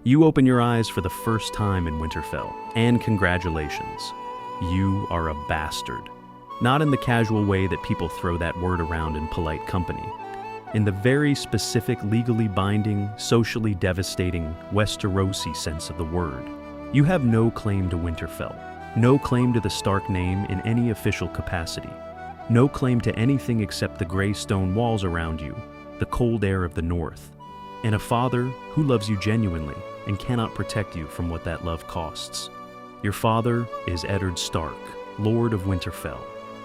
You open your eyes for the first time in Winterfell, and congratulations. You are a bastard. Not in the casual way that people throw that word around in polite company. In the very specific, legally binding, socially devastating, Westerosi sense of the word. You have no claim to Winterfell, no claim to the Stark name in any official capacity, no claim to anything except the gray stone walls around you, the cold air of the north, and a father who loves you genuinely and cannot protect you from what that love costs. Your father is Eddard Stark, Lord of Winterfell,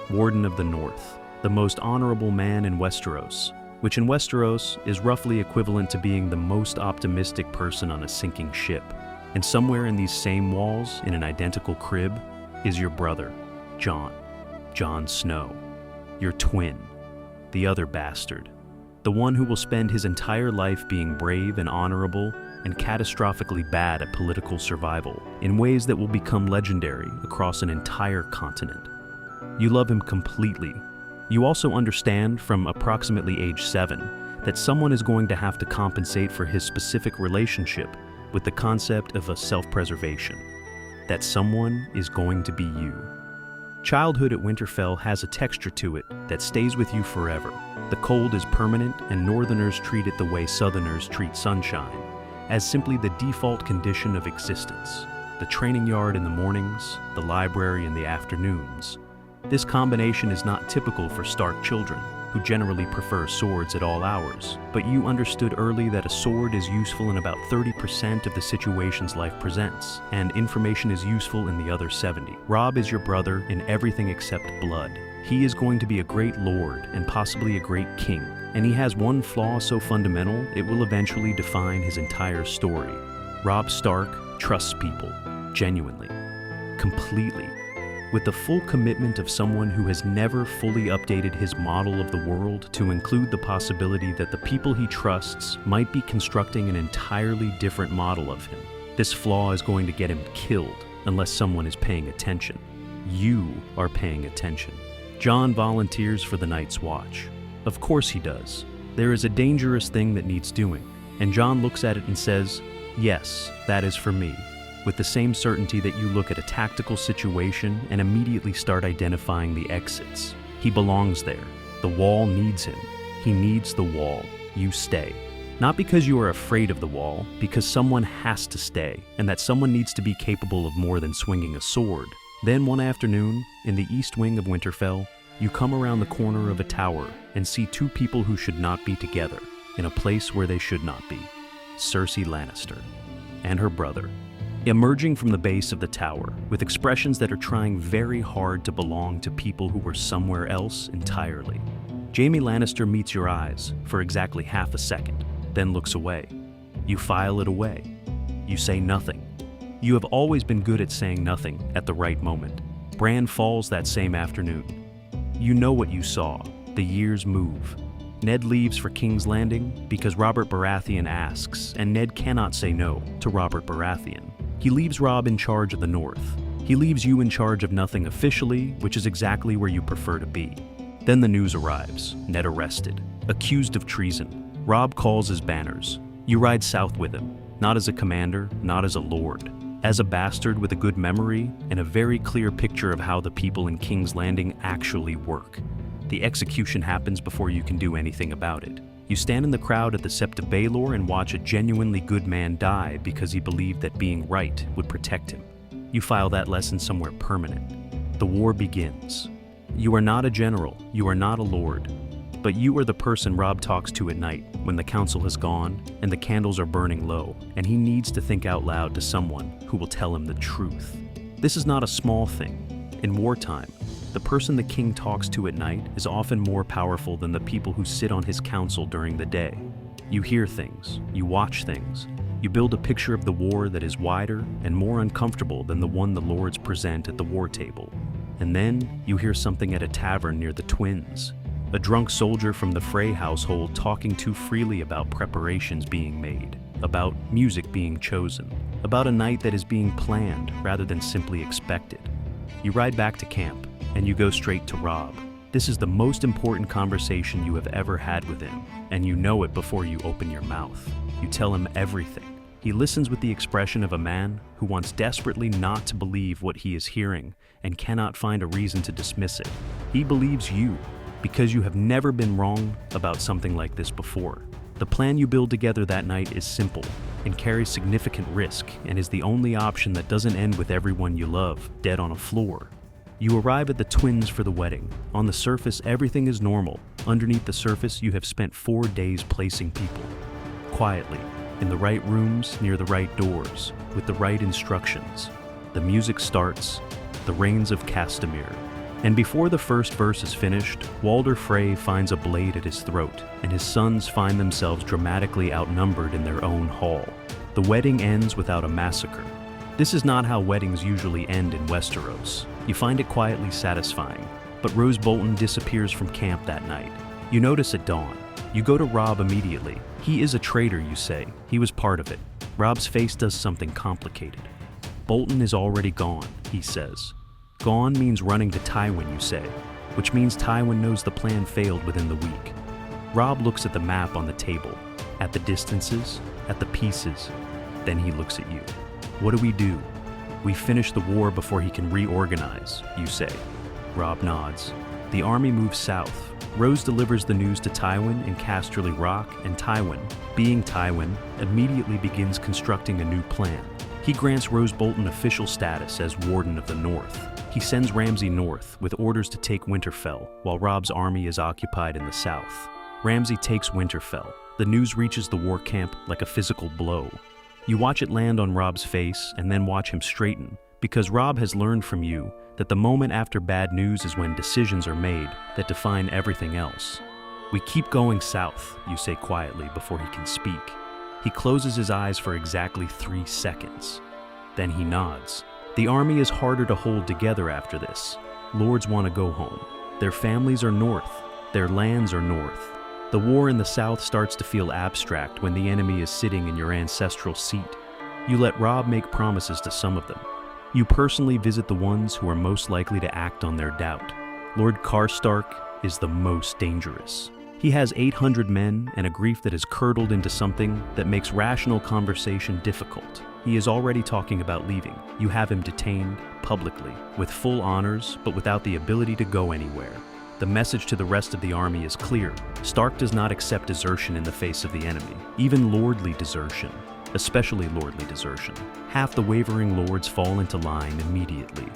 Warden of the North, the most honorable man in Westeros, which in Westeros is roughly equivalent to being the most optimistic person on a sinking ship. And somewhere in these same walls, in an identical crib, is your brother, Jon Snow, your twin, the other bastard, the one who will spend his entire life being brave and honorable and catastrophically bad at political survival in ways that will become legendary across an entire continent. You love him completely. You also understand from approximately age 7 that someone is going to have to compensate for his specific relationship with the concept of a self-preservation. That someone is going to be you. Childhood at Winterfell has a texture to it that stays with you forever. The cold is permanent, and Northerners treat it the way Southerners treat sunshine, as simply the default condition of existence. The training yard in the mornings, the library in the afternoons. This combination is not typical for Stark children, who generally prefer swords at all hours, but you understood early that a sword is useful in about 30% of the situations life presents, and information is useful in the other 70. Robb is your brother in everything except blood. He is going to be a great lord and possibly a great king, and he has one flaw so fundamental it will eventually define his entire story. Robb Stark trusts people, genuinely, completely, with the full commitment of someone who has never fully updated his model of the world to include the possibility that the people he trusts might be constructing an entirely different model of him. This flaw is going to get him killed unless someone is paying attention. You are paying attention. Jon volunteers for the Night's Watch. Of course he does. There is a dangerous thing that needs doing, and Jon looks at it and says, "Yes, that is for me," with the same certainty that you look at a tactical situation and immediately start identifying the exits. He belongs there. The wall needs him. He needs the wall. You stay. Not because you are afraid of the wall, because someone has to stay, and that someone needs to be capable of more than swinging a sword. Then one afternoon, in the east wing of Winterfell, you come around the corner of a tower and see two people who should not be together, in a place where they should not be. Cersei Lannister and her brother, emerging from the base of the tower with expressions that are trying very hard to belong to people who were somewhere else entirely. Jaime Lannister meets your eyes for exactly half a second, then looks away. You file it away. You say nothing. You have always been good at saying nothing at the right moment. Bran falls that same afternoon. You know what you saw. The years move. Ned leaves for King's Landing because Robert Baratheon asks, and Ned cannot say no to Robert Baratheon. He leaves Robb in charge of the North. He leaves you in charge of nothing officially, which is exactly where you prefer to be. Then the news arrives. Ned arrested, accused of treason. Robb calls his banners. You ride south with him, not as a commander, not as a lord. As a bastard with a good memory and a very clear picture of how the people in King's Landing actually work. The execution happens before you can do anything about it. You stand in the crowd at the Sept of Baelor and watch a genuinely good man die because he believed that being right would protect him. You file that lesson somewhere permanent. The war begins. You are not a general, you are not a lord, but you are the person Robb talks to at night when the council has gone and the candles are burning low, and he needs to think out loud to someone who will tell him the truth. This is not a small thing. In wartime, the person the king talks to at night is often more powerful than the people who sit on his council during the day. You hear things, you watch things, you build a picture of the war that is wider and more uncomfortable than the one the lords present at the war table. And then you hear something at a tavern near the Twins. A drunk soldier from the Frey household talking too freely about preparations being made, about music being chosen, about a night that is being planned rather than simply expected. You ride back to camp, and you go straight to Robb. This is the most important conversation you have ever had with him, and you know it before you open your mouth. You tell him everything. He listens with the expression of a man who wants desperately not to believe what he is hearing and cannot find a reason to dismiss it. He believes you because you have never been wrong about something like this before. The plan you build together that night is simple and carries significant risk and is the only option that doesn't end with everyone you love dead on a floor. You arrive at the twins for the wedding. On the surface, everything is normal. Underneath the surface, you have spent 4 days placing people. Quietly, in the right rooms, near the right doors, with the right instructions. The music starts, the Rains of Castamere. And before the first verse is finished, Walder Frey finds a blade at his throat, and his sons find themselves dramatically outnumbered in their own hall. The wedding ends without a massacre. This is not how weddings usually end in Westeros. You find it quietly satisfying, but Rose Bolton disappears from camp that night. You notice at dawn. You go to Robb immediately. He is a traitor, you say. He was part of it. Robb's face does something complicated. Bolton is already gone, he says. Gone means running to Tywin, you say, which means Tywin knows the plan failed within the week. Robb looks at the map on the table, at the distances, at the pieces. Then he looks at you. What do? We finish the war before he can reorganize, you say. Robb nods. The army moves south. Rose delivers the news to Tywin in Casterly Rock, and Tywin, being Tywin, immediately begins constructing a new plan. He grants Rose Bolton official status as Warden of the North. He sends Ramsay north with orders to take Winterfell, while Robb's army is occupied in the south. Ramsay takes Winterfell. The news reaches the war camp like a physical blow. You watch it land on Robb's face and then watch him straighten, because Robb has learned from you that the moment after bad news is when decisions are made that define everything else. We keep going south, you say quietly before he can speak. He closes his eyes for exactly 3 seconds. Then he nods. The army is harder to hold together after this. Lords want to go home. Their families are north. Their lands are north. The war in the south starts to feel abstract when the enemy is sitting in your ancestral seat. You let Robb make promises to some of them. You personally visit the ones who are most likely to act on their doubt. Lord Karstark is the most dangerous. He has 800 men and a grief that is curdled into something that makes rational conversation difficult. He is already talking about leaving. You have him detained, publicly, with full honors, but without the ability to go anywhere. The message to the rest of the army is clear. Stark does not accept desertion in the face of the enemy, even lordly desertion, especially lordly desertion. Half the wavering lords fall into line immediately.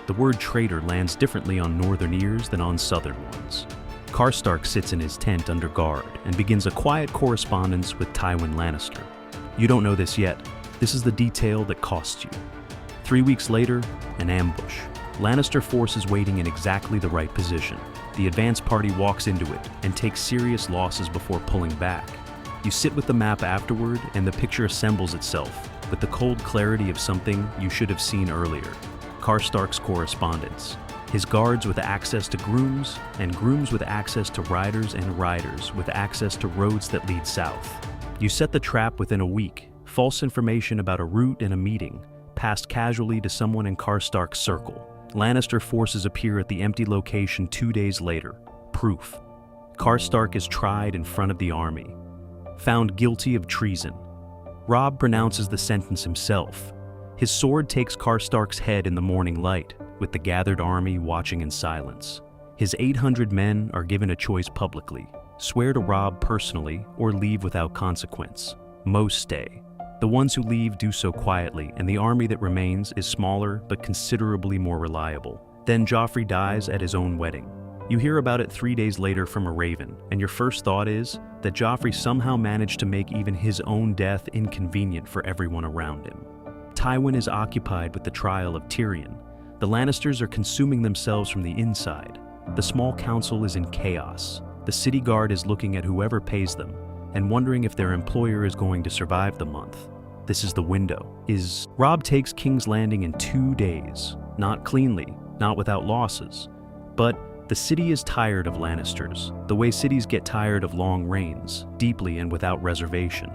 The word traitor lands differently on northern ears than on southern ones. Karstark sits in his tent under guard and begins a quiet correspondence with Tywin Lannister. You don't know this yet. This is the detail that costs you. 3 weeks later, an ambush. Lannister forces waiting in exactly the right position. The advance party walks into it and takes serious losses before pulling back. You sit with the map afterward and the picture assembles itself with the cold clarity of something you should have seen earlier. Karstark's correspondence. His guards with access to grooms, and grooms with access to riders, and riders with access to roads that lead south. You set the trap within a week. False information about a route and a meeting, passed casually to someone in Karstark's circle. Lannister forces appear at the empty location 2 days later. Proof. Karstark is tried in front of the army. Found guilty of treason. Robb pronounces the sentence himself. His sword takes Karstark's head in the morning light, with the gathered army watching in silence. His 800 men are given a choice publicly. Swear to Robb personally or leave without consequence. Most stay. The ones who leave do so quietly, and the army that remains is smaller but considerably more reliable. Then Joffrey dies at his own wedding. You hear about it 3 days later from a raven, and your first thought is that Joffrey somehow managed to make even his own death inconvenient for everyone around him. Tywin is occupied with the trial of Tyrion. The Lannisters are consuming themselves from the inside. The small council is in chaos. The city guard is looking at whoever pays them and wondering if their employer is going to survive the month. This is the window. Robb takes King's Landing in 2 days. Not cleanly, not without losses. But the city is tired of Lannisters, the way cities get tired of long reigns, deeply and without reservation.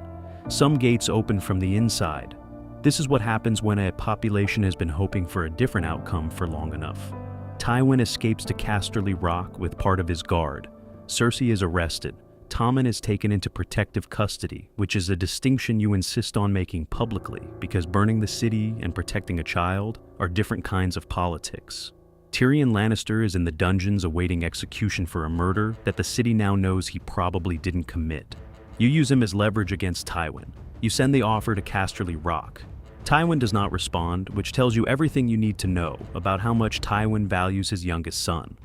Some gates open from the inside. This is what happens when a population has been hoping for a different outcome for long enough. Tywin escapes to Casterly Rock with part of his guard. Cersei is arrested. Tommen is taken into protective custody, which is a distinction you insist on making publicly because burning the city and protecting a child are different kinds of politics. Tyrion Lannister is in the dungeons awaiting execution for a murder that the city now knows he probably didn't commit. You use him as leverage against Tywin. You send the offer to Casterly Rock. Tywin does not respond, which tells you everything you need to know about how much Tywin values his youngest son.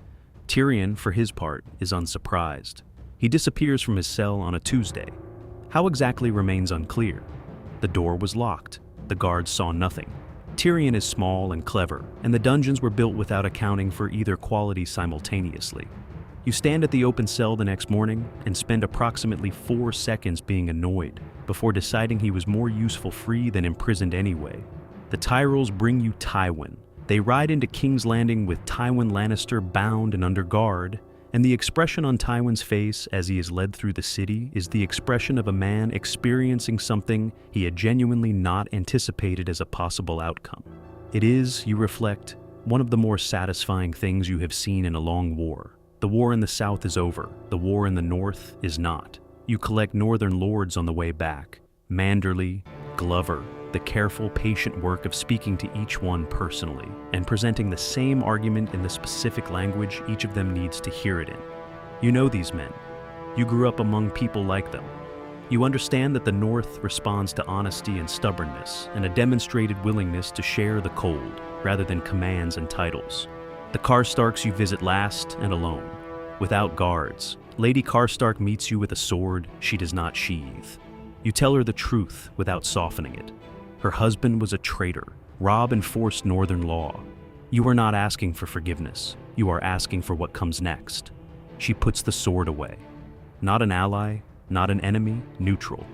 Tyrion, for his part, is unsurprised. He disappears from his cell on a Tuesday. How exactly remains unclear. The door was locked. The guards saw nothing. Tyrion is small and clever, and the dungeons were built without accounting for either quality simultaneously. You stand at the open cell the next morning and spend approximately 4 seconds being annoyed before deciding he was more useful free than imprisoned anyway. The Tyrells bring you Tywin. They ride into King's Landing with Tywin Lannister bound and under guard, and the expression on Tywin's face as he is led through the city is the expression of a man experiencing something he had genuinely not anticipated as a possible outcome. It is, you reflect, one of the more satisfying things you have seen in a long war. The war in the south is over. The war in the north is not. You collect northern lords on the way back. Manderly, Glover, the careful, patient work of speaking to each one personally and presenting the same argument in the specific language each of them needs to hear it in. You know these men. You grew up among people like them. You understand that the North responds to honesty and stubbornness and a demonstrated willingness to share the cold rather than commands and titles. The Karstarks you visit last and alone, without guards. Lady Karstark meets you with a sword she does not sheathe. You tell her the truth without softening it. Her husband was a traitor. Robb enforced northern law. You are not asking for forgiveness. You are asking for what comes next. She puts the sword away. Not an ally, not an enemy, neutral.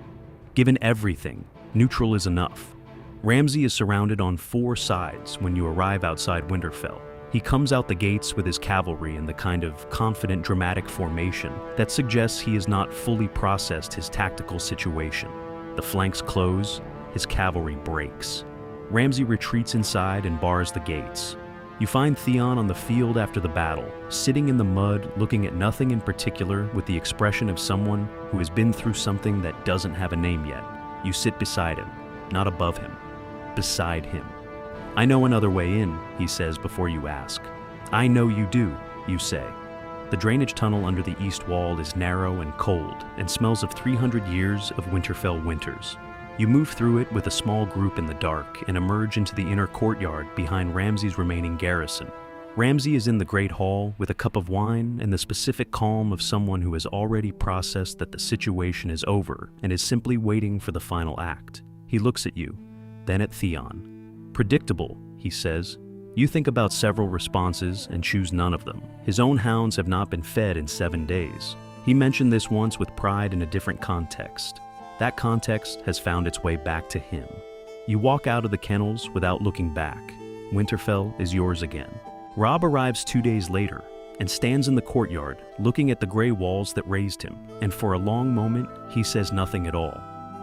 Given everything, neutral is enough. Ramsay is surrounded on 4 sides when you arrive outside Winterfell. He comes out the gates with his cavalry in the kind of confident, dramatic formation that suggests he has not fully processed his tactical situation. The flanks close, his cavalry breaks. Ramsay retreats inside and bars the gates. You find Theon on the field after the battle, sitting in the mud, looking at nothing in particular with the expression of someone who has been through something that doesn't have a name yet. You sit beside him, not above him, beside him. I know another way in, he says before you ask. I know you do, you say. The drainage tunnel under the east wall is narrow and cold and smells of 300 years of Winterfell winters. You move through it with a small group in the dark and emerge into the inner courtyard behind Ramsay's remaining garrison. Ramsay is in the Great Hall with a cup of wine and the specific calm of someone who has already processed that the situation is over and is simply waiting for the final act. He looks at you, then at Theon. Predictable, he says. You think about several responses and choose none of them. His own hounds have not been fed in 7 days. He mentioned this once with pride in a different context. That context has found its way back to him. You walk out of the kennels without looking back. Winterfell is yours again. Robb arrives 2 days later and stands in the courtyard looking at the gray walls that raised him, and for a long moment he says nothing at all.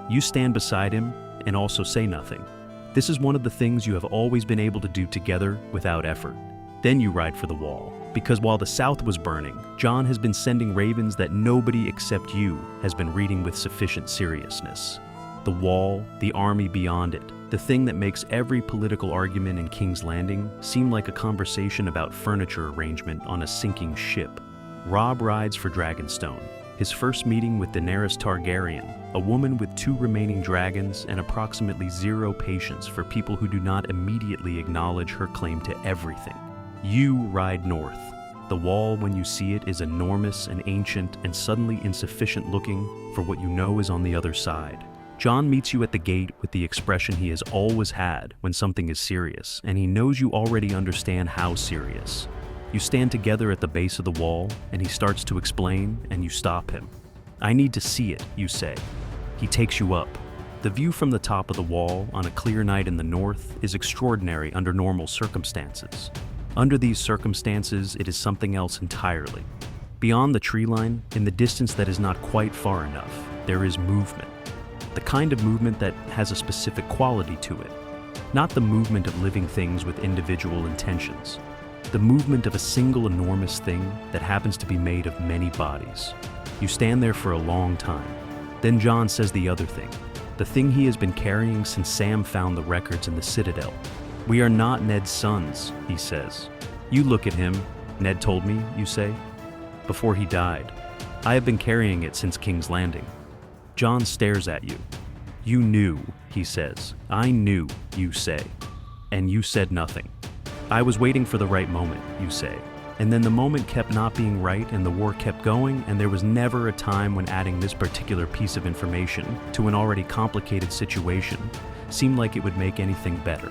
You stand beside him and also say nothing. This is one of the things you have always been able to do together without effort. Then you ride for the wall, because while the south was burning, Jon has been sending ravens that nobody except you has been reading with sufficient seriousness. The wall, the army beyond it, the thing that makes every political argument in King's Landing seem like a conversation about furniture arrangement on a sinking ship. Robb rides for Dragonstone, his first meeting with Daenerys Targaryen, a woman with 2 remaining dragons and approximately 0 patience for people who do not immediately acknowledge her claim to everything. You ride north. The wall, when you see it, is enormous and ancient and suddenly insufficient looking for what you know is on the other side. Jon meets you at the gate with the expression he has always had when something is serious, and he knows you already understand how serious. You stand together at the base of the wall, and he starts to explain, and you stop him. I need to see it, you say. He takes you up. The view from the top of the wall on a clear night in the north is extraordinary under normal circumstances. Under these circumstances, it is something else entirely. Beyond the tree line, in the distance that is not quite far enough, there is movement. The kind of movement that has a specific quality to it. Not the movement of living things with individual intentions. The movement of a single enormous thing that happens to be made of many bodies. You stand there for a long time. Then Jon says the other thing. The thing he has been carrying since Sam found the records in the Citadel. "We are not Ned's sons," he says. "You look at him. Ned told me," you say. "Before he died. I have been carrying it since King's Landing." Jon stares at you. "You knew," he says. "I knew," you say. "And you said nothing." "I was waiting for the right moment," you say. And then the moment kept not being right and the war kept going, and there was never a time when adding this particular piece of information to an already complicated situation seemed like it would make anything better.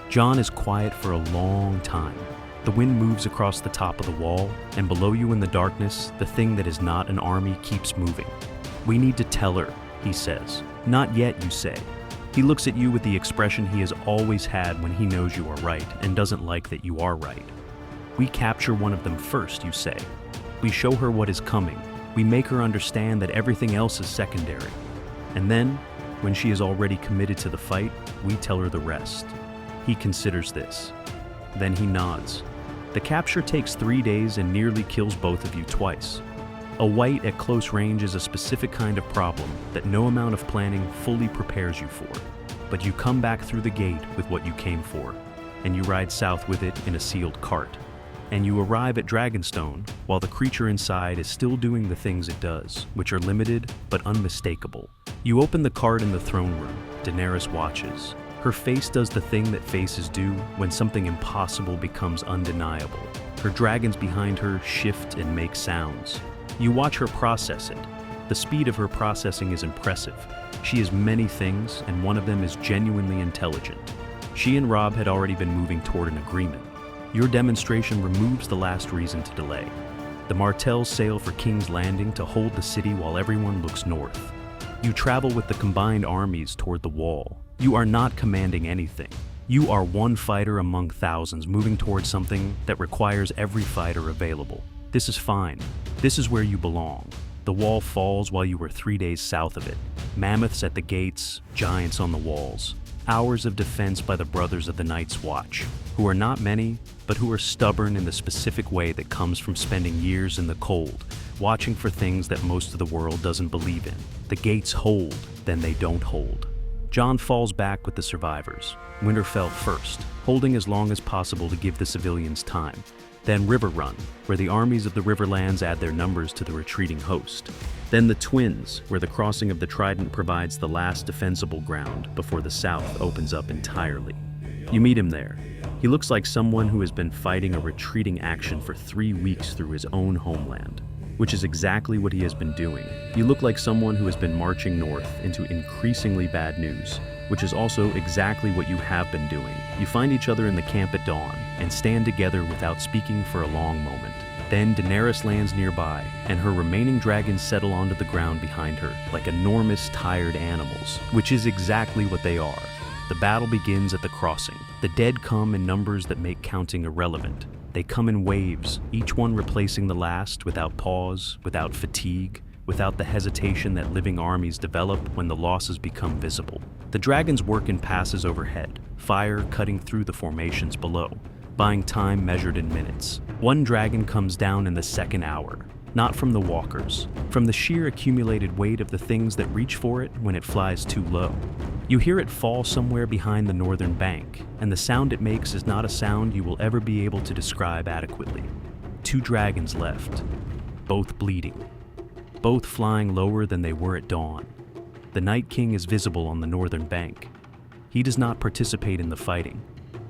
Jon is quiet for a long time. The wind moves across the top of the wall, and below you in the darkness, the thing that is not an army keeps moving. "We need to tell her," he says. "Not yet," you say. He looks at you with the expression he has always had when he knows you are right and doesn't like that you are right. "We capture one of them first," you say. "We show her what is coming. We make her understand that everything else is secondary. And then, when she is already committed to the fight, we tell her the rest." He considers this. Then he nods. "The capture takes 3 days and nearly kills both of you twice. A white at close range is a specific kind of problem that no amount of planning fully prepares you for. But you come back through the gate with what you came for, and you ride south with it in a sealed cart. And you arrive at Dragonstone while the creature inside is still doing the things it does, which are limited but unmistakable. You open the cart in the throne room. Daenerys watches. Her face does the thing that faces do when something impossible becomes undeniable. Her dragons behind her shift and make sounds. You watch her process it. The speed of her processing is impressive. She is many things, and one of them is genuinely intelligent. She and Robb had already been moving toward an agreement. Your demonstration removes the last reason to delay. The Martells sail for King's Landing to hold the city while everyone looks north. You travel with the combined armies toward the wall. You are not commanding anything. You are one fighter among thousands moving towards something that requires every fighter available. This is fine. This is where you belong. The wall falls while you are 3 days south of it. Mammoths at the gates, giants on the walls. Hours of defense by the brothers of the Night's Watch, who are not many, but who are stubborn in the specific way that comes from spending years in the cold, watching for things that most of the world doesn't believe in. The gates hold, then they don't hold. Jon falls back with the survivors. Winterfell first, holding as long as possible to give the civilians time. Then River Run, where the armies of the Riverlands add their numbers to the retreating host. Then the Twins, where the crossing of the Trident provides the last defensible ground before the south opens up entirely. You meet him there. He looks like someone who has been fighting a retreating action for 3 weeks through his own homeland, which is exactly what he has been doing. You look like someone who has been marching north into increasingly bad news, which is also exactly what you have been doing. You find each other in the camp at dawn and stand together without speaking for a long moment. Then Daenerys lands nearby, and her remaining dragons settle onto the ground behind her like enormous, tired animals, which is exactly what they are. The battle begins at the crossing. The dead come in numbers that make counting irrelevant. They come in waves, each one replacing the last without pause, without fatigue, without the hesitation that living armies develop when the losses become visible. The dragons work in passes overhead, fire cutting through the formations below, buying time measured in minutes. One dragon comes down in the second hour, not from the walkers, from the sheer accumulated weight of the things that reach for it when it flies too low. You hear it fall somewhere behind the northern bank, and the sound it makes is not a sound you will ever be able to describe adequately. 2 dragons left, both bleeding, both flying lower than they were at dawn. The Night King is visible on the northern bank. He does not participate in the fighting.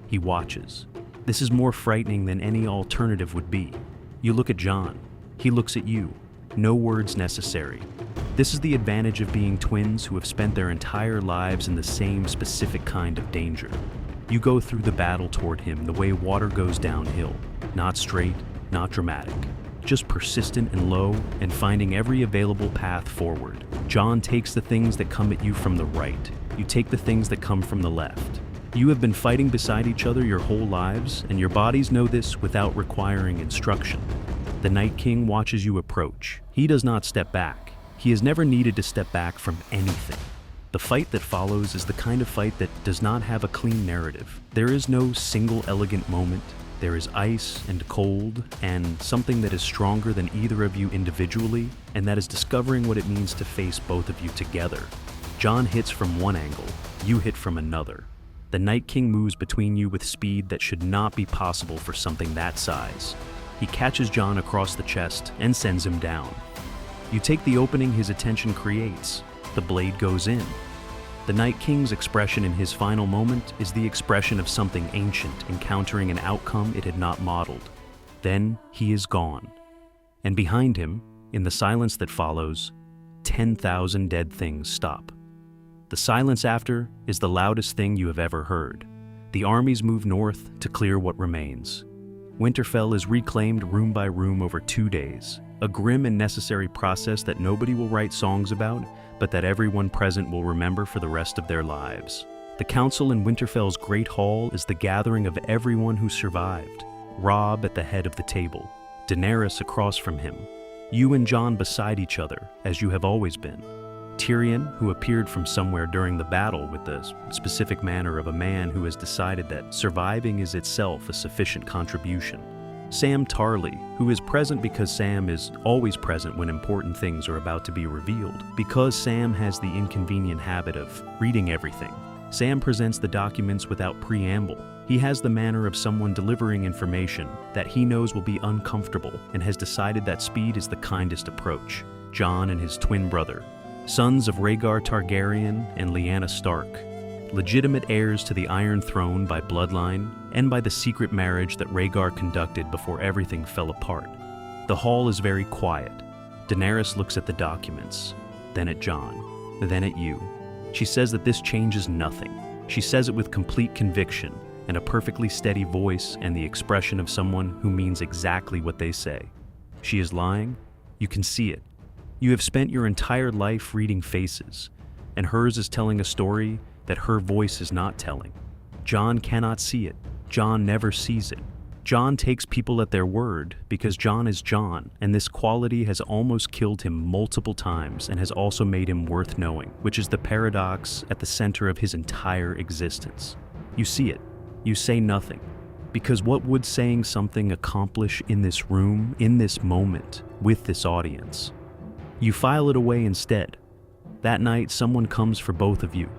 He watches. This is more frightening than any alternative would be. You look at Jon. He looks at you. No words necessary. This is the advantage of being twins who have spent their entire lives in the same specific kind of danger. You go through the battle toward him the way water goes downhill. Not straight, not dramatic. Just persistent and low, and finding every available path forward. Jon takes the things that come at you from the right. You take the things that come from the left. You have been fighting beside each other your whole lives, and your bodies know this without requiring instruction. The Night King watches you approach. He does not step back. He has never needed to step back from anything. The fight that follows is the kind of fight that does not have a clean narrative. There is no single elegant moment. There is ice and cold, and something that is stronger than either of you individually, and that is discovering what it means to face both of you together. Jon hits from one angle, you hit from another. The Night King moves between you with speed that should not be possible for something that size. He catches Jon across the chest and sends him down. You take the opening his attention creates. The blade goes in. The Night King's expression in his final moment is the expression of something ancient encountering an outcome it had not modeled. Then he is gone. And behind him, in the silence that follows, 10,000 dead things stop. The silence after is the loudest thing you have ever heard. The armies move north to clear what remains. Winterfell is reclaimed room by room over 2 days, a grim and necessary process that nobody will write songs about, but that everyone present will remember for the rest of their lives. The council in Winterfell's Great Hall is the gathering of everyone who survived. Robb at the head of the table, Daenerys across from him, you and Jon beside each other, as you have always been. Tyrion, who appeared from somewhere during the battle with the specific manner of a man who has decided that surviving is itself a sufficient contribution. Sam Tarly, who is present because Sam is always present when important things are about to be revealed, because Sam has the inconvenient habit of reading everything. Sam presents the documents without preamble. He has the manner of someone delivering information that he knows will be uncomfortable and has decided that speed is the kindest approach. Jon and his twin brother, sons of Rhaegar Targaryen and Lyanna Stark, legitimate heirs to the Iron Throne by bloodline and by the secret marriage that Rhaegar conducted before everything fell apart. The hall is very quiet. Daenerys looks at the documents, then at Jon, then at you. She says that this changes nothing. She says it with complete conviction and a perfectly steady voice and the expression of someone who means exactly what they say. She is lying. You can see it. You have spent your entire life reading faces, and hers is telling a story that her voice is not telling. Jon cannot see it. Jon never sees it. Jon takes people at their word because Jon is Jon, and this quality has almost killed him multiple times and has also made him worth knowing, which is the paradox at the center of his entire existence. You see it. You say nothing. Because what would saying something accomplish in this room, in this moment, with this audience? You file it away instead. That night, someone comes for both of you.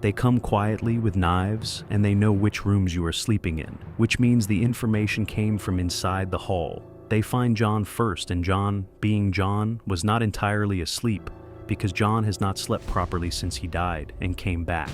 They come quietly with knives, and they know which rooms you are sleeping in, which means the information came from inside the hall. They find Jon first, and Jon, being Jon, was not entirely asleep, because Jon has not slept properly since he died and came back,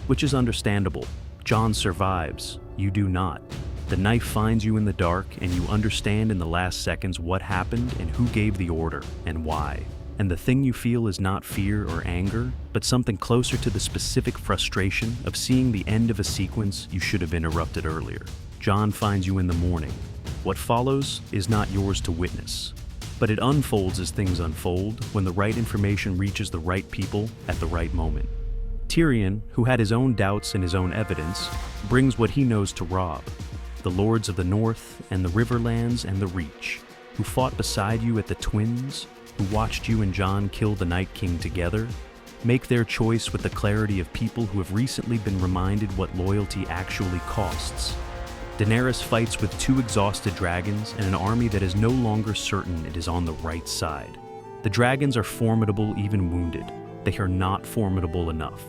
which is understandable. Jon survives, you do not. The knife finds you in the dark, and you understand in the last seconds what happened and who gave the order and why. And the thing you feel is not fear or anger, but something closer to the specific frustration of seeing the end of a sequence you should have interrupted earlier. Jon finds you in the morning. What follows is not yours to witness, but it unfolds as things unfold when the right information reaches the right people at the right moment. Tyrion, who had his own doubts and his own evidence, brings what he knows to Robb, the Lords of the North and the Riverlands and the Reach, who fought beside you at the Twins, who watched you and Jon kill the Night King together, make their choice with the clarity of people who have recently been reminded what loyalty actually costs. Daenerys fights with 2 exhausted dragons and an army that is no longer certain it is on the right side. The dragons are formidable even wounded. They are not formidable enough.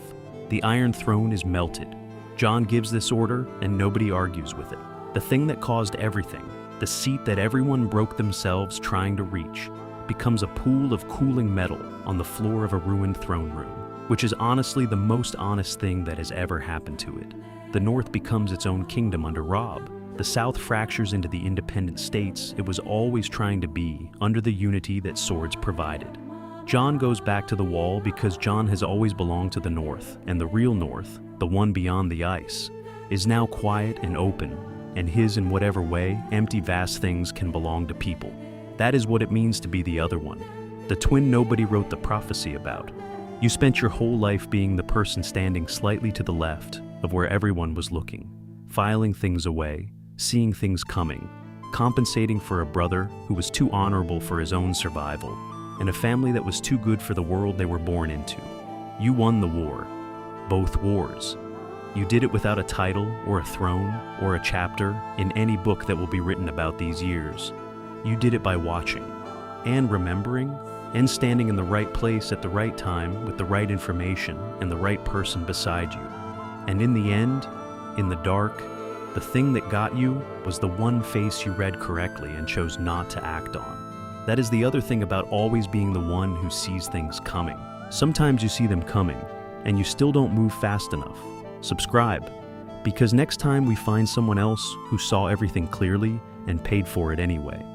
The Iron Throne is melted. Jon gives this order and nobody argues with it. The thing that caused everything, the seat that everyone broke themselves trying to reach, becomes a pool of cooling metal on the floor of a ruined throne room, which is honestly the most honest thing that has ever happened to it. The North becomes its own kingdom under Robb. The South fractures into the independent states it was always trying to be under the unity that swords provided. Jon goes back to the Wall because Jon has always belonged to the North, and the real North, the one beyond the ice, is now quiet and open, and his in whatever way empty vast things can belong to people. That is what it means to be the other one, the twin nobody wrote the prophecy about. You spent your whole life being the person standing slightly to the left of where everyone was looking, filing things away, seeing things coming, compensating for a brother who was too honorable for his own survival, and a family that was too good for the world they were born into. You won the war, both wars. You did it without a title or a throne or a chapter in any book that will be written about these years. You did it by watching and remembering and standing in the right place at the right time with the right information and the right person beside you. And in the end, in the dark, the thing that got you was the one face you read correctly and chose not to act on. That is the other thing about always being the one who sees things coming. Sometimes you see them coming, and you still don't move fast enough. Subscribe, because next time we find someone else who saw everything clearly and paid for it anyway.